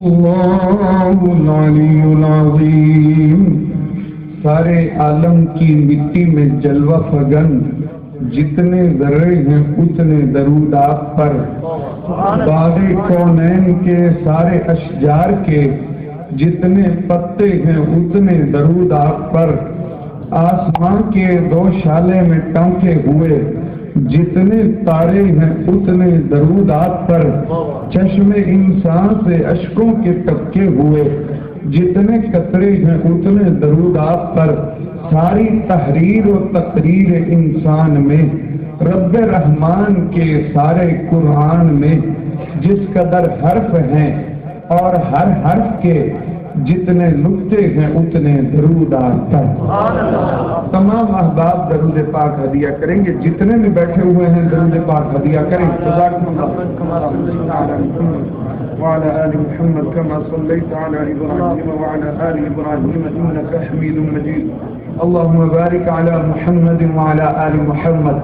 اللہ العلی العظیم سارے عالم کی مٹی میں جلوہ فگن جتنے ذرے ہیں اتنے درود آپ پر، باغ کونین کے سارے اشجار کے جتنے پتے ہیں اتنے درود آپ پر، آسمان کے دو شالے میں ٹانکے ہوئے جتنے تارے ہیں اتنے درود آپ پر، چشم انسان سے اشکوں کے ٹپکے ہوئے جتنے قطرے ہیں اتنے درود آپ پر، ساری تحریر و تقریر انسان میں رب رحمان کے سارے قرآن میں جس قدر حرف ہیں اور ہر حرف کے جتنے نقطے ہیں اتنے درود آپ پر۔ تمام احباب درود پاک ہدیہ کریں گے، جتنے بھی بیٹھے ہوئے ہیں درود پاک ہدیہ کریں۔ وعلى آل محمد كما صليت على إبراهيم وعلى آل إبراهيم إنك حميد مجيد اللهم بارك على محمد وعلى آل محمد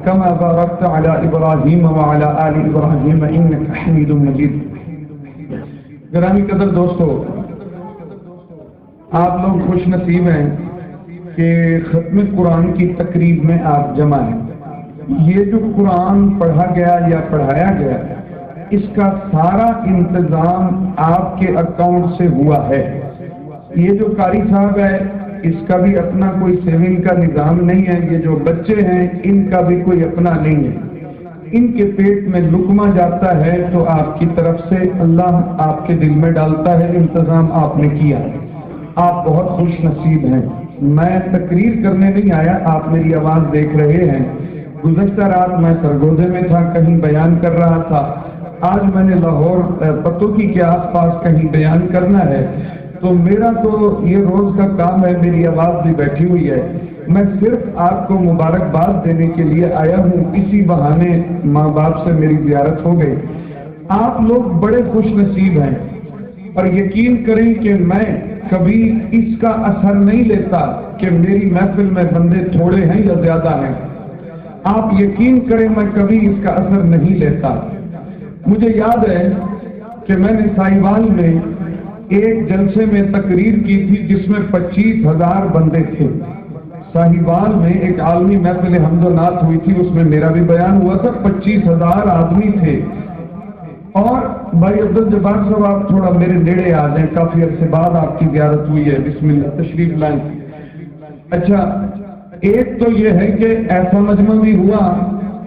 كما باركت على إبراهيم وعلى آل إبراهيم إنك حميد مجيد۔ گرامی قدر دوستو، آپ لوگ خوش نصیب ہیں کہ ختم قرآن کی تقریب میں آپ جمع ہیں۔ یہ جو قرآن پڑھا گیا یا پڑھایا گیا اس کا سارا انتظام آپ کے اکاؤنٹ سے ہوا ہے۔ یہ جو قاری صاحب ہے اس کا بھی اپنا کوئی سیونگ کا نظام نہیں ہے، یہ جو بچے ہیں ان کا بھی کوئی اپنا نہیں ہے، ان کے پیٹ میں لقمہ جاتا ہے تو آپ کی طرف سے اللہ آپ کے دل میں ڈالتا ہے، انتظام آپ نے کیا، آپ بہت خوش نصیب ہیں۔ میں تقریر کرنے نہیں آیا، آپ میری آواز دیکھ رہے ہیں۔ گزشتہ رات میں سرگوزے میں تھا، کہیں بیان کر رہا تھا، آج میں نے لاہور پتوکی کے آس پاس کہیں بیان کرنا ہے، تو میرا تو یہ روز کا کام ہے، میری آواز بھی بیٹھی ہوئی ہے، میں صرف آپ کو مبارکباد دینے کے لیے آیا ہوں، اسی بہانے ماں باپ سے میری زیارت ہو گئی۔ آپ لوگ بڑے خوش نصیب ہیں اور یقین کریں کہ میں کبھی اس کا اثر نہیں لیتا کہ میری محفل میں بندے تھوڑے ہیں یا زیادہ ہیں، آپ یقین کریں میں کبھی اس کا اثر نہیں لیتا۔ مجھے یاد ہے کہ میں نے سائیوال میں ایک جلسے میں تقریر کی تھی جس میں 25,000 بندے تھے۔ ساہیوال میں ایک عالمی محفل حمد و نعت ہوئی تھی، اس میں میرا بھی بیان ہوا تھا، 25,000 آدمی تھے۔ اور بھائی عبدالجبار صاحب آپ تھوڑا میرے نیڑے آ جائیں، کافی عرصے بعد آپ کی زیارت ہوئی ہے، بسم اللہ تشریف لائیں۔ اچھا، ایک تو یہ ہے کہ ایسا مجمع بھی ہوا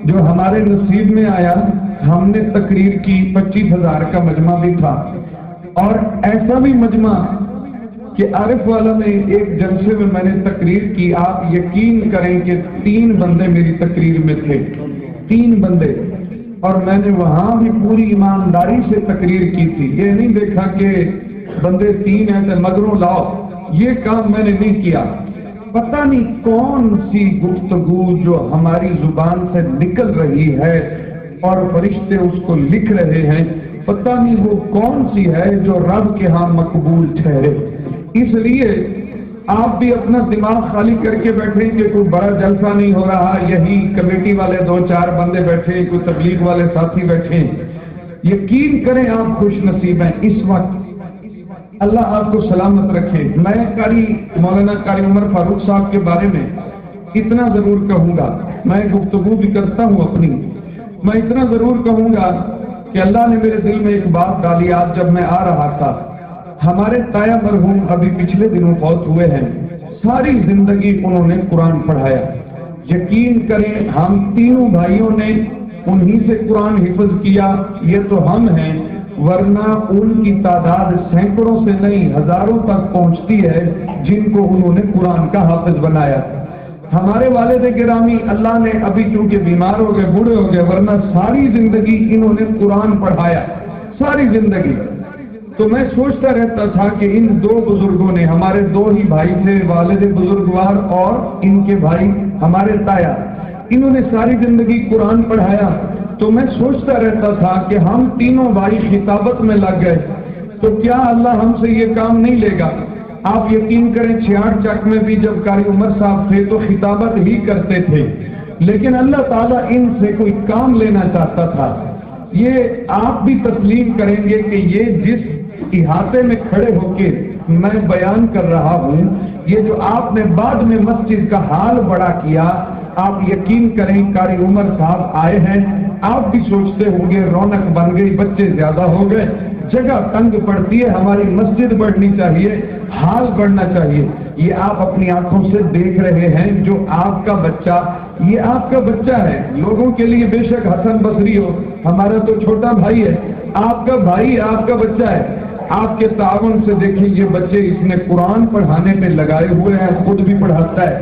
جو ہمارے نصیب میں آیا، ہم نے تقریر کی، 25,000 کا مجمع بھی تھا، اور ایسا بھی مجمع کہ عارف والا میں ایک جلسے میں نے تقریر کی، آپ یقین کریں کہ 3 بندے میری تقریر میں تھے، 3 بندے، اور میں نے وہاں بھی پوری ایمانداری سے تقریر کی تھی، یہ نہیں دیکھا کہ بندے 3 ہیں تو مگروں لاؤ، یہ کام میں نے نہیں کیا۔ پتہ نہیں کون سی گفتگو جو ہماری زبان سے نکل رہی ہے اور فرشتے اس کو لکھ رہے ہیں، پتہ نہیں وہ کون سی ہے جو رب کے ہاں مقبول ٹھہرے۔ اس لیے آپ بھی اپنا دماغ خالی کر کے بیٹھیں کہ کوئی بڑا جلسہ نہیں ہو رہا، یہی کمیٹی والے 2-4 بندے بیٹھے، کوئی تبلیغ والے ساتھی بیٹھے، یقین کریں آپ خوش نصیب ہیں۔ اس وقت اللہ آپ کو سلامت رکھے۔ میں مولانا قاری عمر فاروق صاحب کے بارے میں اتنا ضرور کہوں گا، میں گفتگو بھی کرتا ہوں اپنی، میں اتنا ضرور کہوں گا کہ اللہ نے میرے دل میں ایک بات ڈالی آج جب میں آ رہا تھا۔ ہمارے تایا مرحوم ابھی پچھلے دنوں فوت ہوئے ہیں، ساری زندگی انہوں نے قرآن پڑھایا، یقین کریں ہم تینوں بھائیوں نے انہی سے قرآن حفظ کیا، یہ تو ہم ہیں، ورنہ ان کی تعداد سینکڑوں سے نہیں ہزاروں تک پہنچتی ہے جن کو انہوں نے قرآن کا حافظ بنایا۔ ہمارے والد گرامی اللہ نے ابھی چونکہ بیمار ہو گئے، بوڑھے ہو گئے، ورنہ ساری زندگی انہوں نے قرآن پڑھایا، ساری زندگی۔ تو میں سوچتا رہتا تھا کہ ان 2 بزرگوں نے، ہمارے 2 ہی بھائی تھے، والد بزرگوار اور ان کے بھائی ہمارے تایا، انہوں نے ساری زندگی قرآن پڑھایا۔ تو میں سوچتا رہتا تھا کہ ہم تینوں بھائی خطابت میں لگ گئے تو کیا اللہ ہم سے یہ کام نہیں لے گا؟ آپ یقین کریں 66 چک میں بھی جب قاری عمر صاحب تھے تو خطابت ہی کرتے تھے، لیکن اللہ تعالیٰ ان سے کوئی کام لینا چاہتا تھا۔ یہ آپ بھی تسلیم کریں گے کہ یہ جس احاطے میں کھڑے ہو کے میں بیان کر رہا ہوں. یہ جو آپ نے بعد میں مسجد کا حال بڑا کیا، آپ یقین کریں قاری عمر صاحب آئے ہیں، آپ بھی سوچتے ہوں گے رونق بن گئی، بچے زیادہ ہو گئے، جگہ تنگ پڑتی ہے، ہماری مسجد بڑھنی چاہیے، حال بڑھنا چاہیے. یہ آپ اپنی آنکھوں سے دیکھ رہے ہیں جو آپ کا بچہ، یہ آپ کا بچہ ہے. لوگوں کے لیے بے شک حسن بصری ہو، ہمارا تو چھوٹا بھائی ہے، آپ کا بھائی آپ کا بچہ ہے. آپ کے تعاون سے دیکھیں یہ بچے اس نے قرآن پڑھانے میں لگائے ہوئے ہیں، خود بھی پڑھاتا ہے.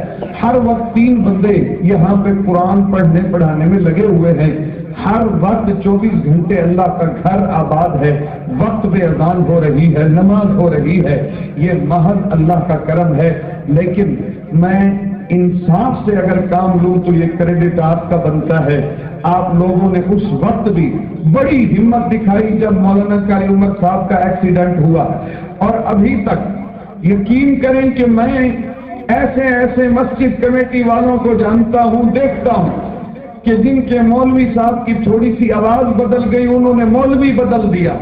ہر وقت 3 بندے یہاں پہ قرآن پڑھنے پڑھانے میں لگے ہوئے ہیں. ہر وقت 24 گھنٹے اللہ کا گھر آباد ہے، وقت پہ اذان ہو رہی ہے، نماز ہو رہی ہے. یہ محض اللہ کا کرم ہے. لیکن میں انصاف سے اگر کام لوں تو یہ کریڈٹ آپ کا بنتا ہے. آپ لوگوں نے اس وقت بھی بڑی ہمت دکھائی جب مولانا قاری عمر صاحب کا ایکسیڈنٹ ہوا، اور ابھی تک یقین کریں کہ میں ایسے مسجد کمیٹی والوں کو جانتا ہوں، دیکھتا ہوں کہ جن کے مولوی صاحب کی تھوڑی سی آواز بدل گئی انہوں نے مولوی بدل دیا،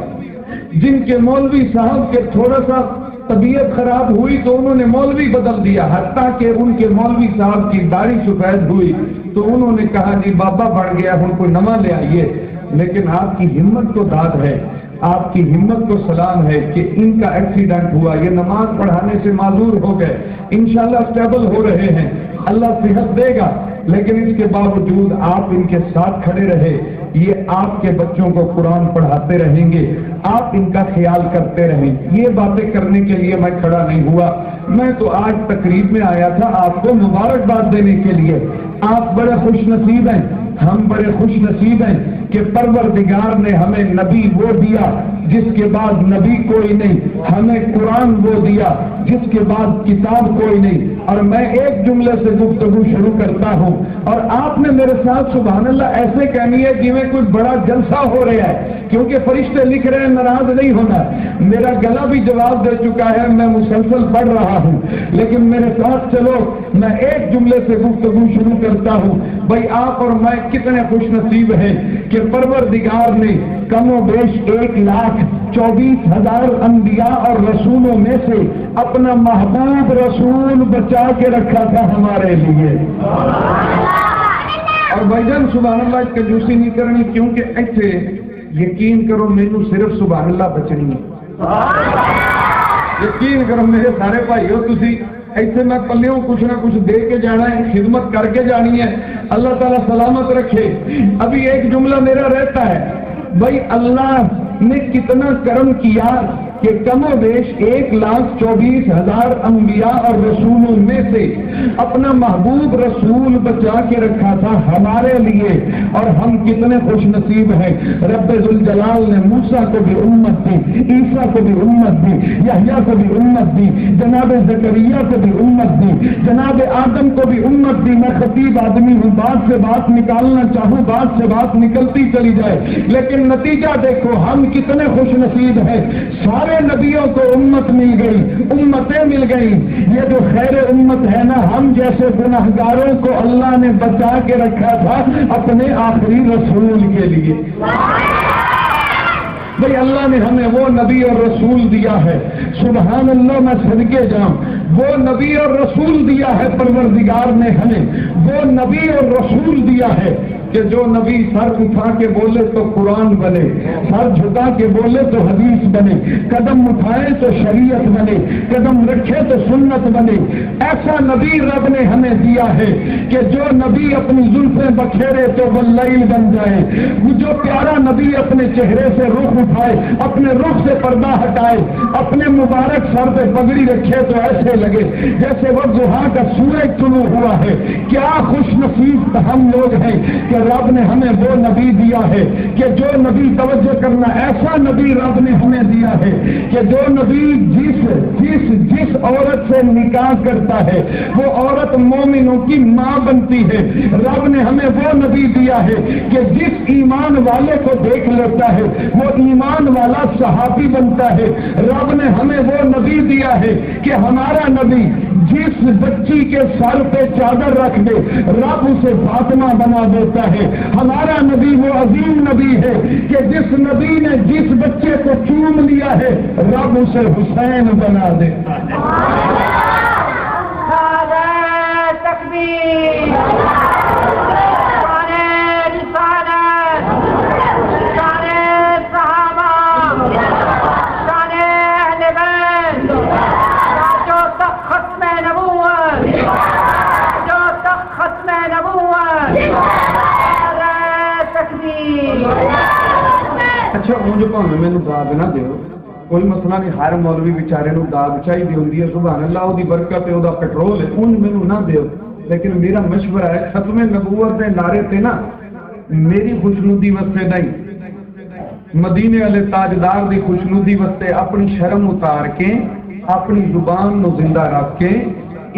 جن کے مولوی صاحب کے تھوڑا سا طبیعت خراب ہوئی تو انہوں نے مولوی بدل دیا، حتیٰ کہ ان کے مولوی صاحب کی داڑھی سفید ہوئی تو انہوں نے کہا جی بابا بڑھ گیا، ان کو نواں لے آئیے. لیکن آپ کی ہمت کو داد ہے، آپ کی ہمت کو سلام ہے کہ ان کا ایکسیڈنٹ ہوا، یہ نماز پڑھانے سے معذور ہو گئے، انشاءاللہ اسٹیبل ہو رہے ہیں، اللہ صحت دے گا. لیکن اس کے باوجود آپ ان کے ساتھ کھڑے رہے. یہ آپ کے بچوں کو قرآن پڑھاتے رہیں گے، آپ ان کا خیال کرتے رہیں. یہ باتیں کرنے کے لیے میں کھڑا نہیں ہوا، میں تو آج تقریب میں آیا تھا آپ کو مبارکباد دینے کے لیے. آپ بڑے خوش نصیب ہیں، ہم بڑے خوش نصیب ہیں کہ پروردگار نے ہمیں نبی وہ دیا جس کے بعد نبی کوئی نہیں، ہمیں قرآن وہ دیا جس کے بعد کتاب کوئی نہیں. اور میں ایک جملے سے گفتگو شروع کرتا ہوں، اور آپ نے میرے ساتھ سبحان اللہ ایسے کہنی ہے کہ میں کوئی بڑا جلسہ ہو رہا ہے، کیونکہ فرشتے لکھ رہے ہیں ناراض نہیں ہونا. میرا گلا بھی جواب دے چکا ہے، میں مسلسل پڑھ رہا ہوں، لیکن میرے ساتھ چلو میں ایک جملے سے گفتگو شروع کرتا ہوں. بھائی آپ اور میں کتنے خوش نصیب ہیں کہ پروردگار نے کم و بیش 1,24,000 انبیاء اور رسولوں میں سے اپنا محبوب رسول بچا کے رکھا تھا ہمارے لیے. اور بھائی جان سبحان اللہ کنجوسی نہیں کرنی، کیونکہ ایتھے یقین کرو مینوں صرف سبحان اللہ بچنی ہے. یقین کرو میرے سارے بھائی ہو تسی، ایسے میں پلیوں کچھ نہ کچھ دے کے جانا ہے، خدمت کر کے جانی ہے. اللہ تعالیٰ سلامت رکھے. ابھی ایک جملہ میرا رہتا ہے، بھائی اللہ نے کتنا کرم کیا کہ کم و بیش 1,24,000 انبیاء اور رسولوں میں سے اپنا محبوب رسول بچا کے رکھا تھا ہمارے لیے. اور ہم کتنے خوش نصیب ہیں، رب ذوالجلال نے موسیٰ کو بھی امت دی، عیسیٰ کو بھی امت دی، یحییٰ کو بھی امت دی، جناب زکریا کو بھی امت دی، جناب آدم کو بھی امت دی. میں خطیب آدمی ہوں، بات سے بات نکالنا چاہوں بات سے بات نکلتی چلی جائے، لیکن نتیجہ دیکھو ہم کتنے خوش نصیب ہیں. سارے نبیوں کو امت مل گئی، امتیں مل گئی. یہ جو خیر امت ہے نا، ہم جیسے گناہگاروں کو اللہ نے بچا کے رکھا تھا اپنے آخری رسول کے لیے. بھئی اللہ نے ہمیں وہ نبی اور رسول دیا ہے، سبحان اللہ میں صدقے جاؤں، وہ نبی اور رسول دیا ہے پروردگار نے ہمیں، وہ نبی اور رسول دیا ہے کہ جو نبی سر اٹھا کے بولے تو قرآن بنے، سر جھکا کے بولے تو حدیث بنے، قدم اٹھائے تو شریعت بنے، قدم رکھے تو سنت بنے. ایسا نبی رب نے ہمیں دیا ہے کہ جو نبی اپنی زلفیں بکھیرے تو واللیل بن جائے، جو پیارا نبی اپنے چہرے سے رخ اٹھائے، اپنے رخ سے پردہ ہٹائے، اپنے مبارک سر پہ پگڑی رکھے تو ایسے لگے جیسے وہ ضحیٰ کا سورج طلوع ہوا ہے. کیا خوش نصیب ہم لوگ ہیں کہ رب نے ہمیں وہ نبی دیا ہے کہ جو نبی توجہ کرنا، ایسا نبی رب نے ہمیں دیا ہے کہ جو نبی جس عورت سے نکاح کرتا ہے وہ عورت مومنوں کی ماں بنتی ہے. رب نے ہمیں وہ نبی دیا ہے کہ جس ایمان والے کو دیکھ لیتا ہے وہ ایمان والا صحابی بنتا ہے. رب نے ہمیں وہ نبی دیا ہے کہ ہمارا نبی جس بچی کے سر پہ چادر رکھ دے رب اسے فاطمہ بنا دیتا ہے۔ ہمارا نبی وہ عظیم نبی ہے کہ جس نبی نے جس بچے کو چوم لیا ہے رب اسے حسین بنا دیتا ہے۔ اچھا ہوں جو بھاویں مینوں داد نہ دیو کوئی مسئلہ نہیں، ہر مولوی بیچارے نوں داد چاہیے ہوندی ہے، سبحان اللہ وہ برکت ہے، وہ پیٹرول ہے، ان مینوں نہ دیو، لیکن میرا مشورہ ہے ختم نبوت کے نعرے تے نا میری خوشنودی واسطے نہیں، مدینے والے تاجدار دی خوشنودی واسطے اپنی شرم اتار کے اپنی زبان نو زندہ رکھ کے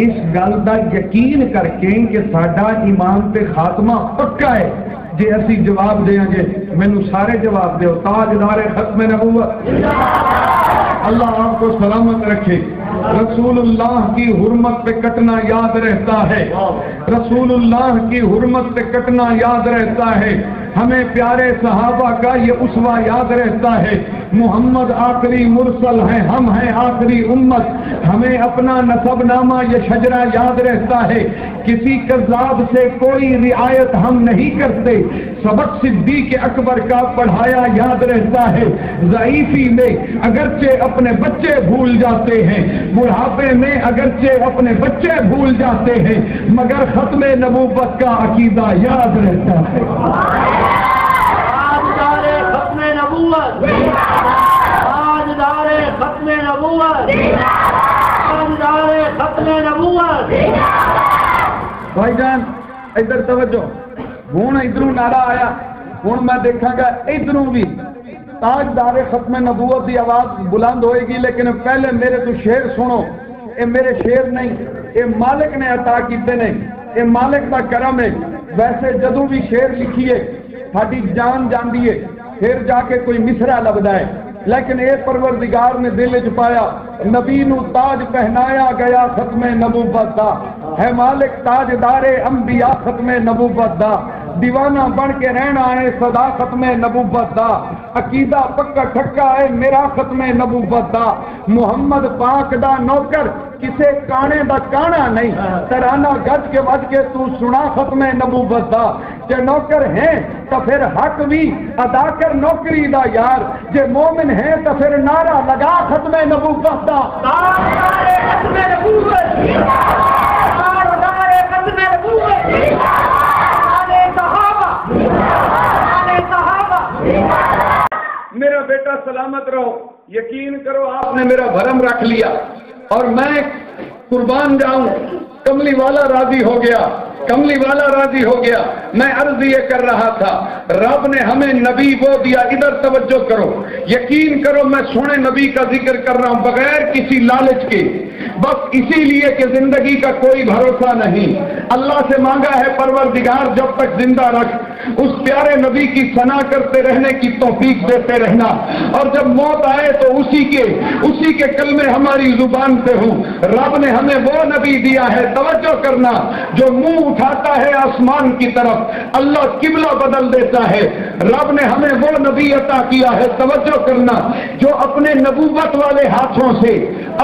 اس گل دا یقین کر کے کہ ساڈا ایمان تے خاتمہ پکا ہے، جی اسی جواب دیں گے مینوں سارے جواب دیو تاجدار ختم نبوت اللہ آپ کو سلامت رکھے۔ رسول اللہ کی حرمت پہ کٹنا یاد رہتا ہے، رسول اللہ کی حرمت پہ کٹنا یاد رہتا ہے، ہمیں پیارے صحابہ کا یہ اسوہ یاد رہتا ہے، محمد آخری مرسل ہیں، ہم ہیں آخری امت، ہمیں اپنا نسب نامہ یہ شجرہ یاد رہتا ہے، کسی کذاب سے کوئی رعایت ہم نہیں کرتے، سبق صدیق اکبر کا پڑھایا یاد رہتا ہے، ضعیفی میں اگرچہ اپنے بچے بھول جاتے ہیں، بڑھاپے میں اگرچہ اپنے بچے بھول جاتے ہیں، مگر ختم نبوت کا عقیدہ یاد رہتا ہے۔ ختم نبوت، تاجدار ختم نبوت، تاجدار ختم نبوت۔ بھائی جان ادھر توجہ، ہوں ادھروں نعرہ آیا، ہوں میں دیکھا گا ادھروں بھی تاجدار ختم نبوت کی آواز بلند ہوئے گی، لیکن پہلے میرے تو شعر سنو، اے میرے شعر نہیں، اے مالک نے عطا کیتے نہیں، اے مالک کا کرم ہے۔ ویسے جدوں بھی شعر لکھیے ساڈی جان جاندی ہے، پھر جا کے کوئی مصرع لبدا ہے، لیکن اے پروردگار نے دل وچ پایا، نبی نو تاج پہنایا گیا ختم نبوت دا، ہے مالک تاجدار انبیاء ختم نبوت دا، دیوانہ بن کے رہنا ہے صدا ختم نبوت دا، عقیدہ پکا ٹھکا ہے میرا ختم نبوت دا، محمد پاک دا نوکر کسے کانے دا کانا نہیں، ترانہ گج کے وج کے تو سنا ختم نبوت دا، جے نوکر ہیں تو پھر حق بھی ادا کر نوکری دا یار، جے مومن ہیں تو پھر نعرہ لگا ختم نبوت دا۔ ختم نبوت، ختم نبوت، میرا بیٹا سلامت رہو، یقین کرو آپ نے میرا بھرم رکھ لیا اور میں قربان جاؤں، کملی والا راضی ہو گیا، کملی والا راضی ہو گیا۔ میں عرض یہ کر رہا تھا رب نے ہمیں نبی وہ دیا، ادھر توجہ کرو، یقین کرو میں سونے نبی کا ذکر کر رہا ہوں بغیر کسی لالچ کے، بس اسی لیے کہ زندگی کا کوئی بھروسہ نہیں، اللہ سے مانگا ہے پروردگار جب تک زندہ رکھ اس پیارے نبی کی ثنا کرتے رہنے کی توفیق دیتے رہنا، اور جب موت آئے تو اسی کے کلمے ہماری زبان پہ ہوں۔ رب نے ہمیں وہ نبی دیا ہے، توجہ کرنا، جو منہ اٹھاتا ہے آسمان کی طرف اللہ قبلہ بدل دیتا ہے۔ رب نے ہمیں وہ نبی عطا کیا ہے، توجہ کرنا، جو اپنے نبوت والے ہاتھوں سے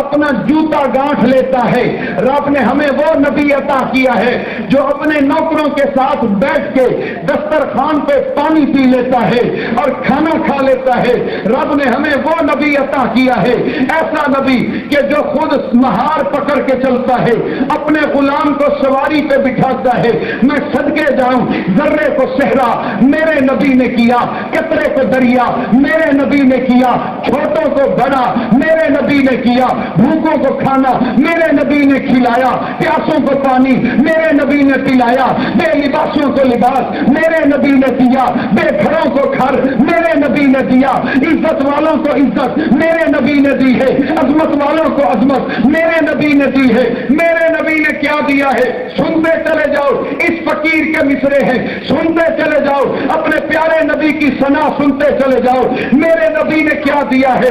اپنا جوتا گانٹھ لیتا ہے۔ رب نے ہمیں وہ نبی عطا کیا ہے جو اپنے نوکروں کے ساتھ بیٹھ کے دسترخوان پہ پانی پی لیتا ہے اور کھانا کھا لیتا ہے۔ رب نے ہمیں وہ نبی عطا کیا ہے، ایسا نبی کہ جو خود مہار پکڑ کے چلتا ہے، اپنے غلام کو سواری پہ بٹھاتا ہے۔ میں صدقے جاؤں، ذرے کو صحرا میرے نبی نے کیا، قطرے کو دریا میرے نبی نے کیا، چھوٹوں کو بڑا میرے نبی نے کیا، بھوکوں کو کھانا میرے نبی نے کھلایا، پیاسوں کو پانی میرے نبی نے پلایا، بے لباسوں کو لباس میرے نبی نے دیا، بے گھروں کو گھر میرے نبی نے دیا، عزت والوں کو عزت میرے نبی نے دی ہے، عظمت والوں کو عظمت میرے نبی نے دی ہے۔ میرے نبی نے کیا دیا ہے سنتے چلے جاؤ، اس فقیر کے مصرے ہیں سنتے چلے جاؤ، اپنے پیارے نبی کی ثنا سنتے چلے جاؤ۔ میرے نبی نے کیا دیا ہے،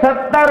70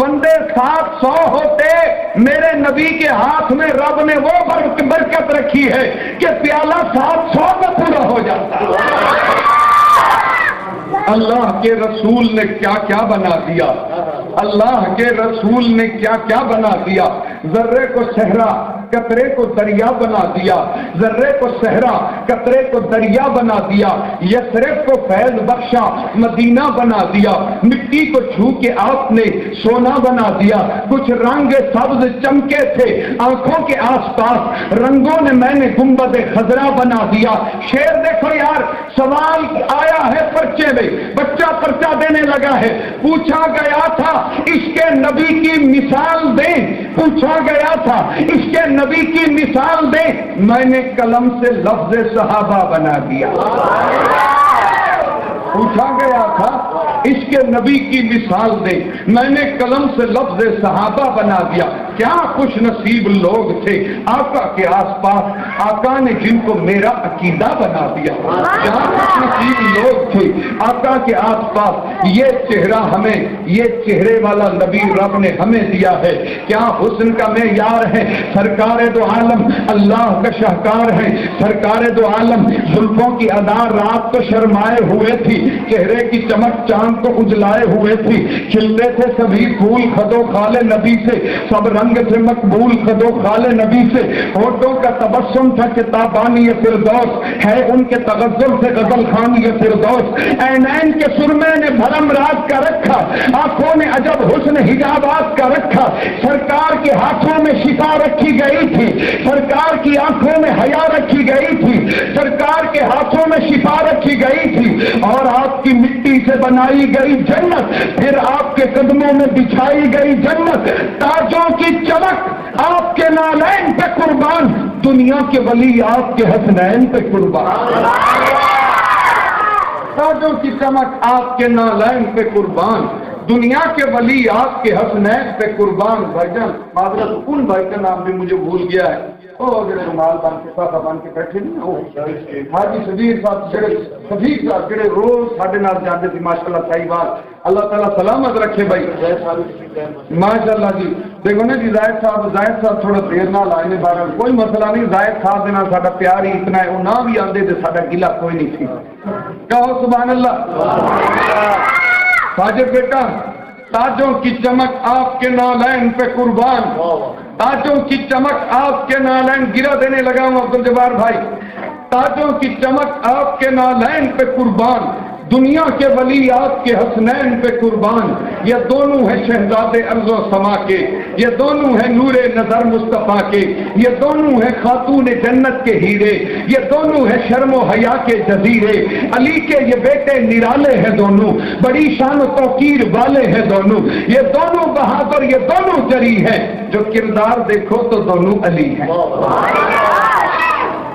بندے 700 ہوتے، میرے نبی کے ہاتھ میں رب نے وہ برکت رکھی ہے کہ پیالہ 700 کا پورا ہو جاتا ہے۔ اللہ کے رسول نے کیا کیا بنا دیا، اللہ کے رسول نے کیا کیا بنا دیا۔ ذرے کو صحرا، قطرے کو دریا بنا دیا، ذرے کو صحرا، قطرے کو دریا بنا دیا، یثرب کو فیض بخشا، مدینہ بنا دیا، مٹی کو چھو کے آپ نے سونا بنا دیا، کچھ رنگ سبز چمکے تھے آنکھوں کے آس پاس، رنگوں نے میں نے گنبد خضرا بنا دیا۔ شیر دیکھو یار، سوال آیا ہے پرچے میں، بچہ پرچہ دینے لگا ہے، پوچھا گیا تھا اس کے نبی کی مثال دیں، پوچھا گیا تھا اس کے نبی کی مثال دیں، میں نے قلم سے لفظ صحابہ بنا دیا۔ پوچھا گیا تھا اس کے نبی کی مثال دیں، میں نے قلم سے لفظ صحابہ بنا دیا۔ کیا خوش نصیب لوگ تھے آقا کے آس پاس، آقا نے جن کو میرا عقیدہ بنا دیا۔ کیا خوش نصیب لوگ تھے آقا کے آس پاس، یہ چہرہ ہمیں، یہ چہرے والا نبی رب نے ہمیں دیا ہے۔ کیا حسن کا معیار ہے، سرکار دو عالم اللہ کا شاہکار ہے، سرکار دو عالم زلفوں کی ادا رات کو شرمائے ہوئے تھی، چہرے کی چمک چاند کو اجلائے ہوئے تھی، کھلتے تھے سبھی پھول خدو خال نبی سے، سب رنگ سے مقبول خدو خال نبی سے، ہونٹوں کا تبسم تھا کتابانی فردوس، ہے ان کے تغزل سے غزل خوانی فردوس، عینین کے سرمے نے بھرم رات کا رکھا، آنکھوں نے عجب حسن حجابات کا رکھا، سرکار کے ہاتھوں میں شفا رکھی گئی تھی، سرکار کی آنکھوں میں حیا رکھی گئی تھی، سرکار کے ہاتھوں میں شفا رکھی گئی تھی، اور آپ کی مٹی سے بنائی گئی جنت، پھر آپ کے قدموں میں بچھائی گئی جنت، تاجوں کی چمک آپ کے نالین پہ قربان، دنیا کے ولی آپ کے حسنین پہ قربان، تاجوں کی چمک آپ کے نالین پہ قربان، دنیا کے ولی آپ کے حسنین پہ قربان۔ بھائی جان معذرت، ان بھائی کا نام بھی مجھے بھول گیا ہے، جڑے رومال بن کے ساتھ بن کے بیٹھے نہیں، حاجی شبیر صاحب جڑے شفیق صاحب جڑے روز ساڈے نال جاندے سی ماشاءاللہ سائیوال، اللہ تعالیٰ سلامت رکھے بھائی ماشاءاللہ جی۔ دیکھو نا جی زاہد صاحب تھوڑا دیر نال آئے نے، بارہ کوئی مسئلہ نہیں، زاہد صاحب دینا ساڈا پیار ہی اتنا ہے، وہ نہ بھی آندے تے ساڈا گلا کوئی نہیں تھی۔ کہو سبحان اللہ۔ ساجد بیٹا، تاجوں کی چمک آپ کے نالین پہ قربان، تاجوں کی چمک آپ کے نالین، گرا دینے لگا ہوں عبدالجبار بھائی، تاجوں کی چمک آپ کے نالین پہ قربان، دنیا کے ولی آپ کے حسنین پہ قربان، یہ دونوں ہیں شہزادے ارض و سما کے، یہ دونوں ہیں نور نظر مصطفیٰ کے، یہ دونوں ہیں خاتون جنت کے ہیرے، یہ دونوں ہیں شرم و حیا کے جزیرے، علی کے یہ بیٹے نرالے ہیں دونوں، بڑی شان و توقیر والے ہیں دونوں، یہ دونوں بہادر، یہ دونوں جری ہیں، جو کردار دیکھو تو دونوں علی ہیں۔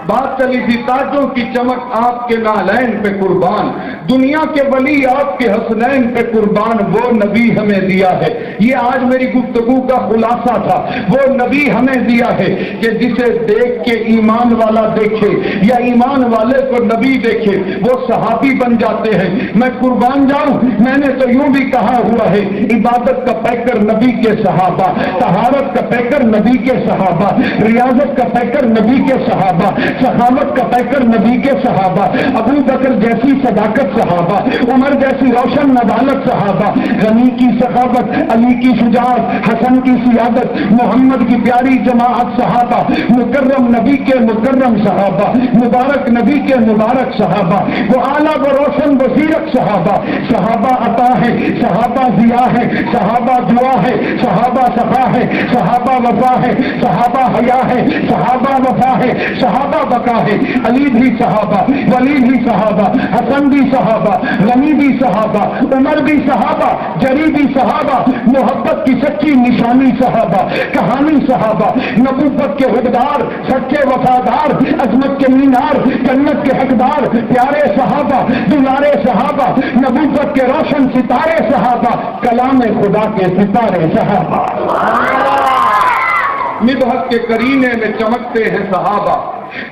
بات چلی تھی تاجوں کی چمک آپ کے نالین پہ قربان، دنیا کے ولی آپ کے حسنین پہ قربان، وہ نبی ہمیں دیا ہے۔ یہ آج میری گفتگو کا خلاصہ تھا، وہ نبی ہمیں دیا ہے کہ جسے دیکھ کے ایمان والا دیکھے یا ایمان والے کو نبی دیکھے وہ صحابی بن جاتے ہیں۔ میں قربان جاؤں، میں نے تو یوں بھی کہا ہوا ہے، عبادت کا پیکر نبی کے صحابہ، طہارت کا پیکر نبی کے صحابہ، ریاضت کا پیکر نبی کے صحابہ، سخاوت کا پیکر نبی کے صحابہ، ابو بکر جیسی صداقت صحابہ، عمر جیسی روشن نبالت صحابہ، غنی کی سخاوت، علی کی شجاعت، حسن کی سیادت، محمد کی پیاری جماعت صحابہ، مکرم نبی کے مکرم صحابہ، مبارک نبی کے مبارک صحابہ، وہ اعلیٰ و روشن بصیرت صحابہ، صحابہ عطا ہے، صحابہ ضیاء ہے، صحابہ دعا ہے، صحابہ صفا ہے، صحابہ وفا ہے، صحابہ حیا ہے، صحابہ وفا ہے، صحابہ بقا ہے، علی بھی صحابہ، ولی بھی صحابہ، حسن بھی صحابہ، غنی بھی صحابہ، عمر بھی صحابہ، جری بھی صحابہ، محبت کی سچی نشانی صحابہ، کہانی صحابہ، نبوت کے حقدار، سچے وفادار، عظمت کے مینار، جنت کے حقدار، پیارے صحابہ، دلارے صحابہ، نبوت کے روشن ستارے صحابہ، کلام خدا کے ستارے صحابہ، مدحت کے کرینے میں چمکتے ہیں صحابہ،